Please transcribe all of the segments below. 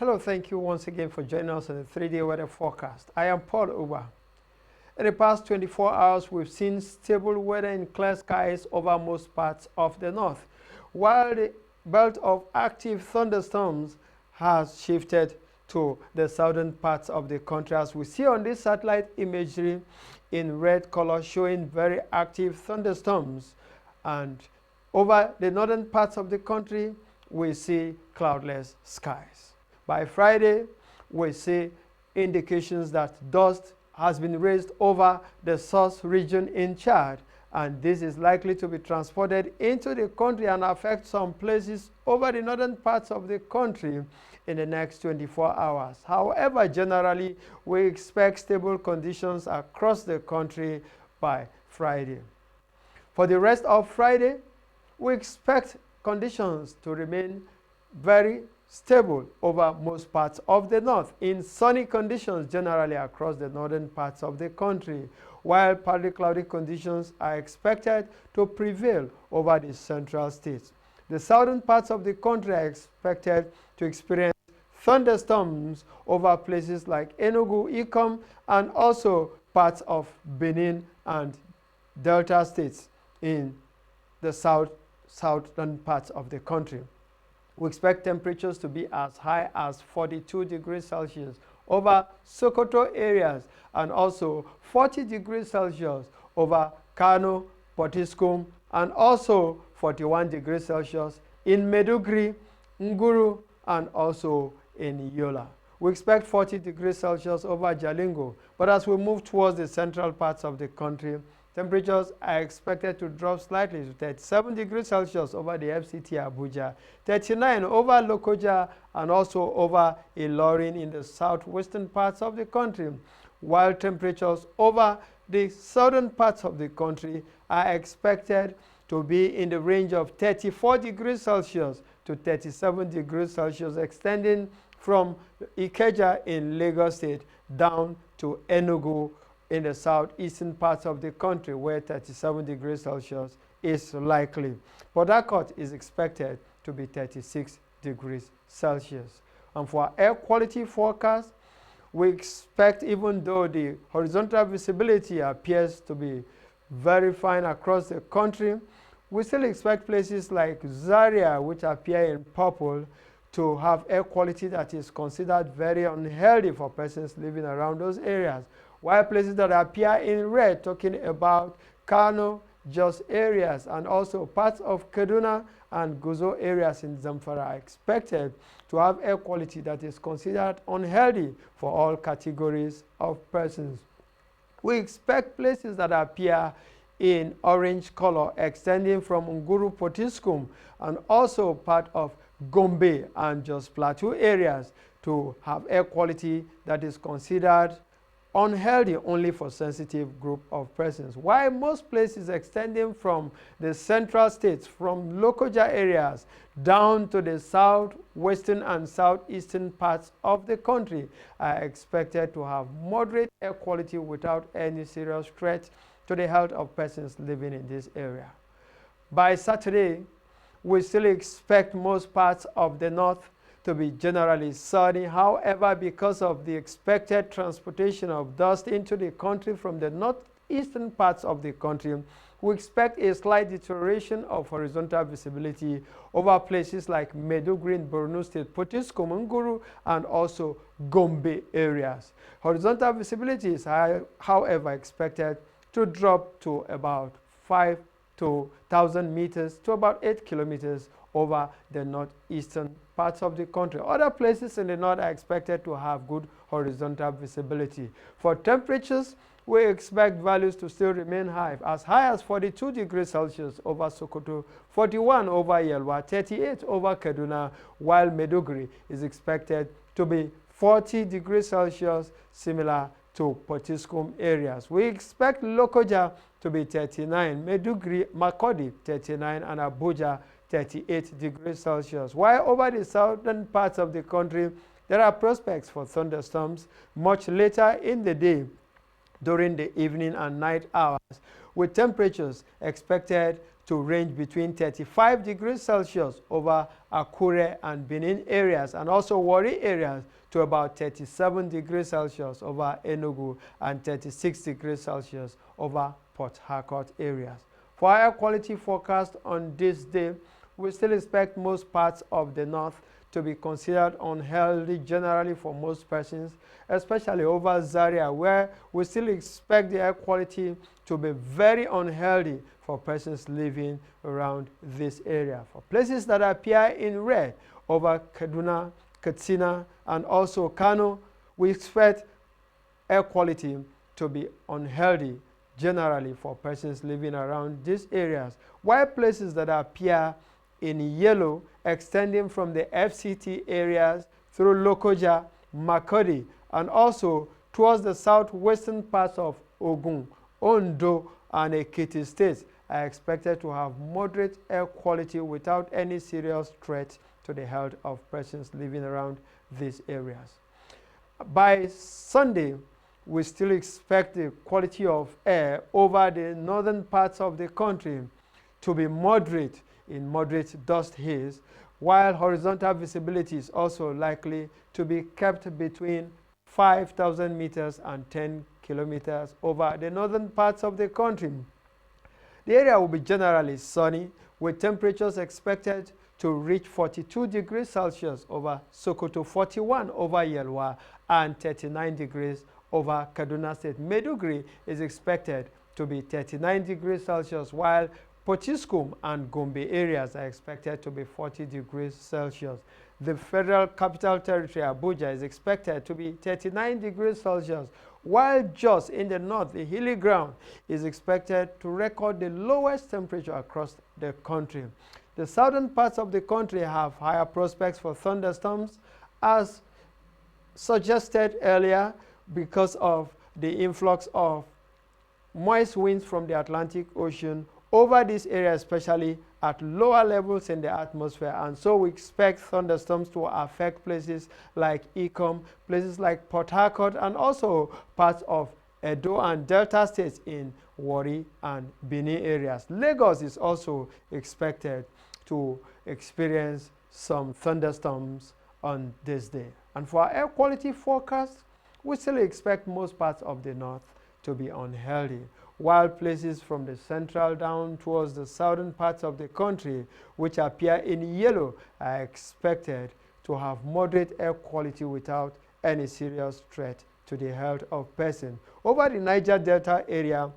Hello, thank you once again for joining us on the 3-day weather forecast. I am Paul Ugbah. In the past 24 hours, we've seen stable weather in clear skies over most parts of the north, while the belt of active thunderstorms has shifted to the southern parts of the country, as we see on this satellite imagery in red color showing very active thunderstorms. And over the northern parts of the country, we see cloudless skies. By Friday, we see indications that dust has been raised over the source region in Chad, and this is likely to be transported into the country and affect some places over the northern parts of the country in the next 24 hours. However, generally, we expect stable conditions across the country by Friday. For the rest of Friday, we expect conditions to remain very stable over most parts of the north, in sunny conditions generally across the northern parts of the country, while partly cloudy conditions are expected to prevail over the central states. The southern parts of the country are expected to experience thunderstorms over places like Enugu, Ikom, and also parts of Benin and Delta states in the southern parts of the country. We expect temperatures to be as high as 42 degrees Celsius over Sokoto areas and also 40 degrees Celsius over Kano, Potiskum, and also 41 degrees Celsius in Maiduguri, Nguru, and also in Yola. We expect 40 degrees Celsius over Jalingo, but as we move towards the central parts of the country, temperatures are expected to drop slightly to 37 degrees Celsius over the FCT Abuja, 39 over Lokoja, and also over Ilorin in the southwestern parts of the country, while temperatures over the southern parts of the country are expected to be in the range of 34 degrees Celsius to 37 degrees Celsius, extending from Ikeja in Lagos State down to Enugu in the southeastern parts of the country, where 37 degrees Celsius is likely. Port Harcourt is expected to be 36 degrees Celsius. And for our air quality forecast, we expect, even though the horizontal visibility appears to be very fine across the country, we still expect places like Zaria, which appear in purple, to have air quality that is considered very unhealthy for persons living around those areas, while places that appear in red, talking about Kano, Jos areas, and also parts of Kaduna and Guzo areas in Zamfara are expected to have air quality that is considered unhealthy for all categories of persons. We expect places that appear in orange color, extending from Nguru Potiskum and also part of Gombe and Jos Plateau areas, to have air quality that is considered unhealthy only for sensitive group of persons, while most places extending from the central states, from Lokoja areas down to the southwestern and southeastern parts of the country, are expected to have moderate air quality without any serious threat to the health of persons living in this area. By Saturday, we still expect most parts of the north to be generally sunny. However, because of the expected transportation of dust into the country from the northeastern parts of the country, we expect a slight deterioration of horizontal visibility over places like Maiduguri in Borno State, Potiskum, Nguru, and also Gombe areas. Horizontal visibility is, however, expected to drop to about 5,000 meters to about 8 kilometers over the northeastern parts of the country. Other places in the north are expected to have good horizontal visibility. For temperatures, we expect values to still remain high as 42 degrees Celsius over Sokoto, 41 over Yelwa, 38 over Kaduna, while Maiduguri is expected to be 40 degrees Celsius, similar to Potiskum areas. We expect Lokoja to be 39, Maiduguri, Makurdi 39, and Abuja 38 degrees Celsius. While over the southern parts of the country, there are prospects for thunderstorms much later in the day during the evening and night hours, with temperatures expected to range between 35 degrees Celsius over Akure and Benin areas, and also Warri areas to about 37 degrees Celsius over Enugu and 36 degrees Celsius over Port Harcourt areas. For air quality forecast on this day, we still expect most parts of the north to be considered unhealthy generally for most persons, especially over Zaria, where we still expect the air quality to be very unhealthy for persons living around this area. For places that appear in red over Kaduna, Katsina, and also Kano, we expect air quality to be unhealthy generally for persons living around these areas, while places that appear in yellow extending from the FCT areas through Lokoja, Makurdi, and also towards the southwestern parts of Ogun, Ondo, and Ekiti states are expected to have moderate air quality without any serious threat to the health of persons living around these areas. By Sunday, we still expect the quality of air over the northern parts of the country to be moderate in moderate dust haze, while horizontal visibility is also likely to be kept between 5,000 meters and 10 kilometers over the northern parts of the country. The area will be generally sunny, with temperatures expected to reach 42 degrees Celsius over Sokoto, 41 over Yelwa, and 39 degrees over Kaduna State. Maiduguri is expected to be 39 degrees Celsius, while Potiskum and Gombe areas are expected to be 40 degrees Celsius. The Federal Capital Territory, Abuja, is expected to be 39 degrees Celsius, while Jos in the north, the hilly ground, is expected to record the lowest temperature across the country. The southern parts of the country have higher prospects for thunderstorms, as suggested earlier, because of the influx of moist winds from the Atlantic Ocean over this area, especially at lower levels in the atmosphere. And so we expect thunderstorms to affect places like Ikom, places like Port Harcourt, and also parts of Edo and Delta states in Warri and Benin areas. Lagos is also expected to experience some thunderstorms on this day. And for our air quality forecast, we still expect most parts of the north to be unhealthy, while places from the central down towards the southern parts of the country, which appear in yellow, are expected to have moderate air quality without any serious threat to the health of persons. Over the Niger Delta area,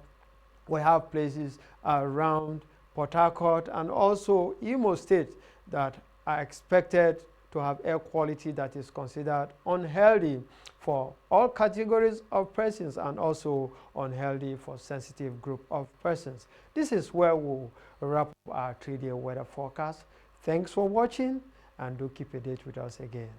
we have places around Port Harcourt and also Imo State that are expected to have air quality that is considered unhealthy for all categories of persons and also unhealthy for sensitive group of persons. This is where we'll wrap up our 3-day weather forecast. Thanks for watching, and do keep a date with us again.